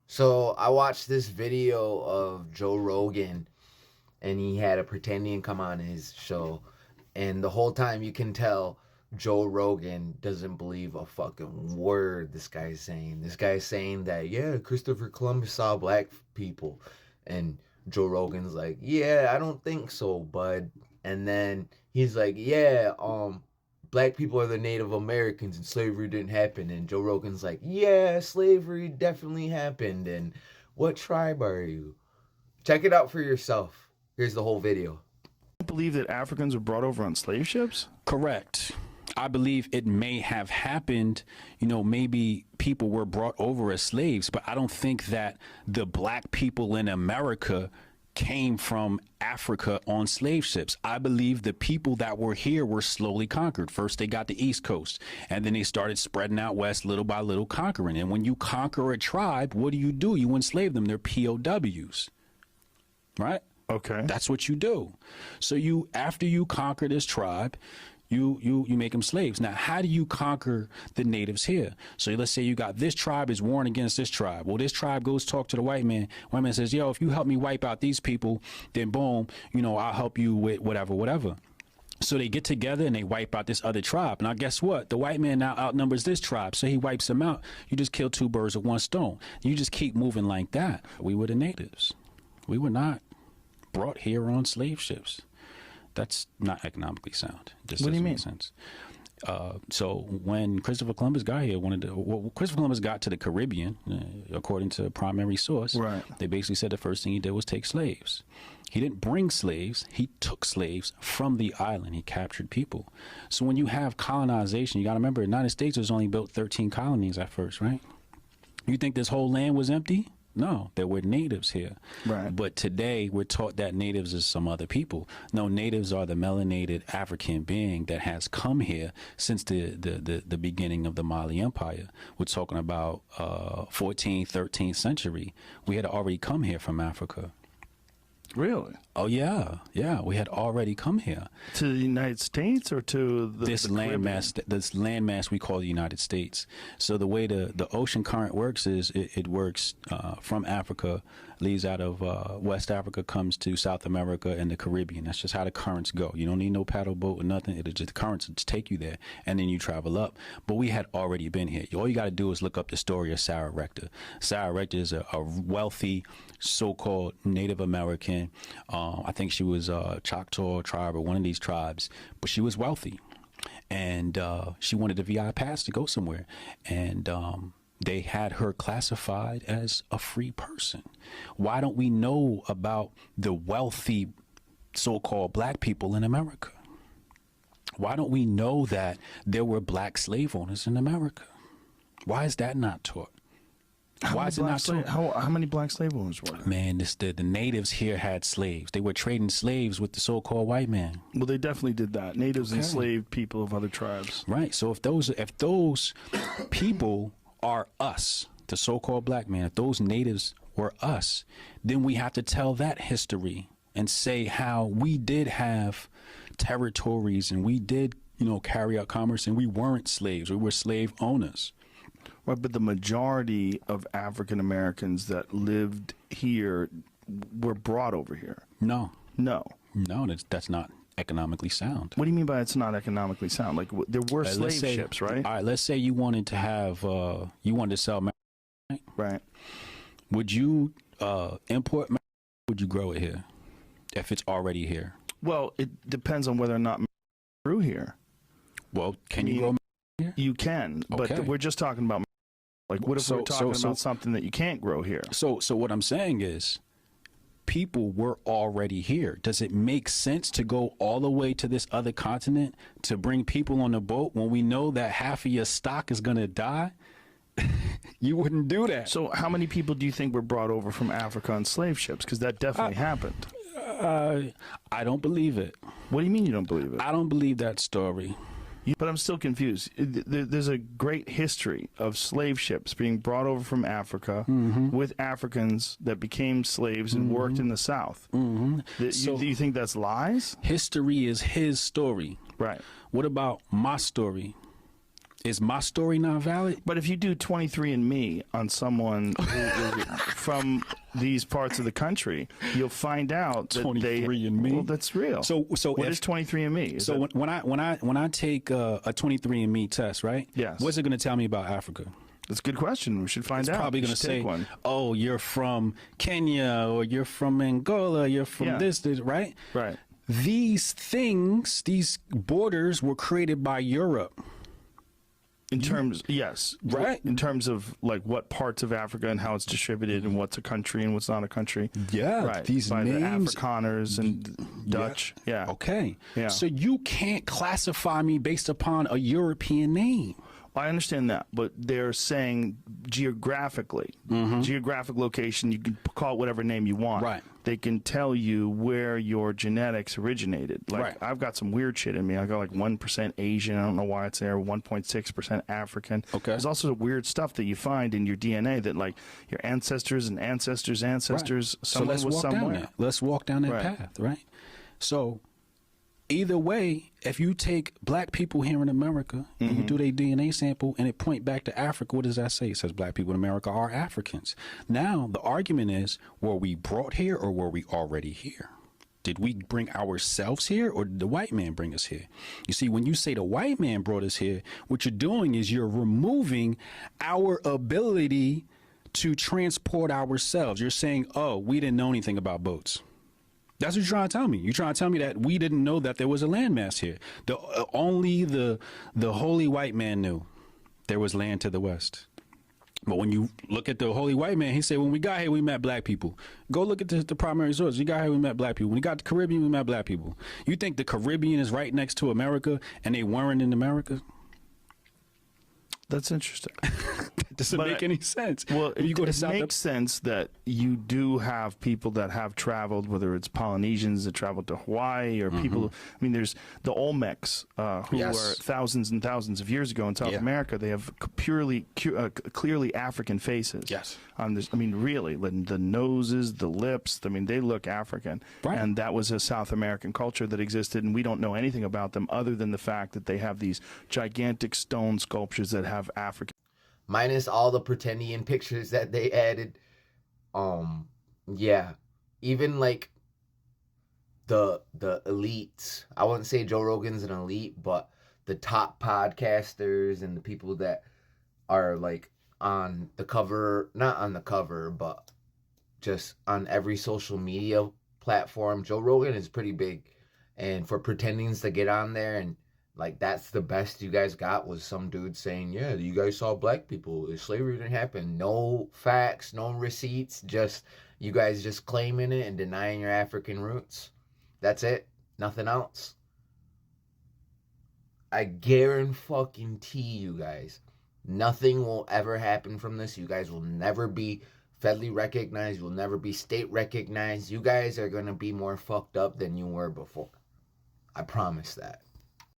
So I watched this video of Joe Rogan, and he had a pretendian come on his show, and the whole time you can tell Joe Rogan doesn't believe a fucking word this guy's saying. This guy's saying that, yeah, Christopher Columbus saw black people, and Joe Rogan's like, yeah, I don't think so, bud. And then he's like, yeah, black people are the Native Americans and slavery didn't happen. And Joe Rogan's like, yeah, slavery definitely happened. And what tribe are you? Check it out for yourself. Here's the whole video. Believe that Africans were brought over on slave ships? Correct. I believe it may have happened, maybe people were brought over as slaves, but I don't think that the black people in America came from Africa on slave ships. I believe the people that were here were slowly conquered. First, they got the East Coast, and then they started spreading out west little by little, conquering. And when you conquer a tribe, what do? You enslave them. They're POWs, right? Okay. That's what you do. So after you conquer this tribe, you make them slaves. Now, how do you conquer the natives here? So let's say you got this tribe is warring against this tribe. Well, this tribe goes talk to the white man. White man says, yo, if you help me wipe out these people, then boom, I'll help you with whatever. So they get together and they wipe out this other tribe. Now, guess what? The white man now outnumbers this tribe, so he wipes them out. You just kill two birds with one stone. You just keep moving like that. We were the natives. We were not brought here on slave ships. That's not economically sound. Just what do you mean? Make sense. So when Christopher Columbus got here, Christopher Columbus got to the Caribbean, according to primary source. Right. They basically said the first thing he did was take slaves. He didn't bring slaves. He took slaves from the island. He captured people. So when you have colonization, you got to remember, the United States was only built 13 colonies at first, right? You think this whole land was empty? No, there were natives here. Right. But today we're taught that natives is some other people. No, natives are the melanated African being that has come here since the beginning of the Mali Empire. We're talking about 14th, 13th century. We had already come here from Africa. Really? Oh, yeah. Yeah, we had already come here. To the United States or to this landmass we call the United States. So the way the ocean current works is it works from Africa, leaves out of West Africa, comes to South America and the Caribbean. That's just how the currents go. You don't need no paddle boat or nothing. It'll just, the currents just take you there, and then you travel up. But we had already been here. All you got to do is look up the story of Sarah Rector. Sarah Rector is a wealthy so-called Native American. I think she was Choctaw tribe or one of these tribes, but she was wealthy, and she wanted a VI pass to go somewhere, and they had her classified as a free person. Why don't we know about the wealthy so-called black people in America? Why don't we know that there were black slave owners in America? Why is that not taught? Why is it not taught? How many black slave owners were there? Man, the natives here had slaves. They were trading slaves with the so-called white man. Well, they definitely did that. Natives enslaved people of other tribes. Right. So if those people are us, the so-called black man, if those natives were us, then we have to tell that history and say how we did have territories and we did, carry out commerce, and we weren't slaves. We were slave owners. Right, but the majority of African Americans that lived here were brought over here. No, that's not economically sound. What do you mean by it's not economically sound? Like there were slave ships, right? All right, let's say you wanted to have, you wanted to sell marijuana, right? Would you import marijuana? Would you grow it here if it's already here? Well, it depends on whether or not grew here. Well, can you grow marijuana here? You can, but we're just talking about. Like, what if we're talking about something that you can't grow here? So what I'm saying is, people were already here. Does it make sense to go all the way to this other continent to bring people on a boat when we know that half of your stock is going to die? You wouldn't do that. So how many people do you think were brought over from Africa on slave ships? Because that definitely happened. I don't believe it. What do you mean you don't believe it? I don't believe that story. But I'm still confused. There's a great history of slave ships being brought over from Africa with Africans that became slaves and worked in the South. Do you think that's lies? History is his story. Right. What about my story? Is my story not valid? But if you do 23andMe on someone who is from these parts of the country, you'll find out that 23andMe? Well, that's real. So what is 23andMe? When I take a 23andMe test, right? Yes. What's it going to tell me about Africa? That's a good question. We should find out. It's probably going to say, "Oh, you're from Kenya, or you're from Angola, you're from this, right?" Right. These things, these borders, were created by Europe. In terms, yes, right. In terms of like what parts of Africa and how it's distributed and what's a country and what's not a country. Yeah, right. These by names, the Afrikaners and Dutch. Yeah. Okay. Yeah. So you can't classify me based upon a European name. I understand that, but they're saying geographically, geographic location, you can call it whatever name you want. Right. They can tell you where your genetics originated. Like, right. I've got some weird shit in me. I got like 1% Asian. I don't know why it's there. 1.6% African. Okay. There's also weird stuff that you find in your DNA that, like, your ancestors and ancestors' ancestors, right. someone was somewhere. Let's walk down that right. path, right? So, either way, if you take black people here in America and you do their DNA sample and it point back to Africa, what does that say? It says black people in America are Africans. Now, the argument is, were we brought here or were we already here? Did we bring ourselves here or did the white man bring us here? You see, when you say the white man brought us here, what you're doing is you're removing our ability to transport ourselves. You're saying, oh, we didn't know anything about boats. That's what you're trying to tell me. You're trying to tell me that we didn't know that there was a landmass here. Only the holy white man knew there was land to the west. But when you look at the holy white man, he said, when we got here, we met black people. Go look at the primary source. We got here, we met black people. When we got to the Caribbean, we met black people. You think the Caribbean is right next to America and they weren't in America? That's interesting. That doesn't make any sense. Well, you go to it makes sense that you do have people that have traveled, whether it's Polynesians that traveled to Hawaii or people. I mean, there's the Olmecs who were thousands and thousands of years ago in South America. They have clearly African faces. Yes. I mean, really, the noses, the lips. I mean, they look African. Right. And that was a South American culture that existed, and we don't know anything about them other than the fact that they have these gigantic stone sculptures that have African. Minus all the pretendian pictures that they added. Yeah. Even like the elites. I wouldn't say Joe Rogan's an elite, but the top podcasters and the people that are like on the cover, not on the cover, but just on every social media platform. Joe Rogan is pretty big. And for pretendians to get on there and like, that's the best you guys got was some dude saying, yeah, you guys saw black people. Slavery didn't happen. No facts, no receipts. Just, you guys just claiming it and denying your African roots. That's it. Nothing else. I guarantee you guys, nothing will ever happen from this. You guys will never be federally recognized. You'll never be state recognized. You guys are going to be more fucked up than you were before. I promise that.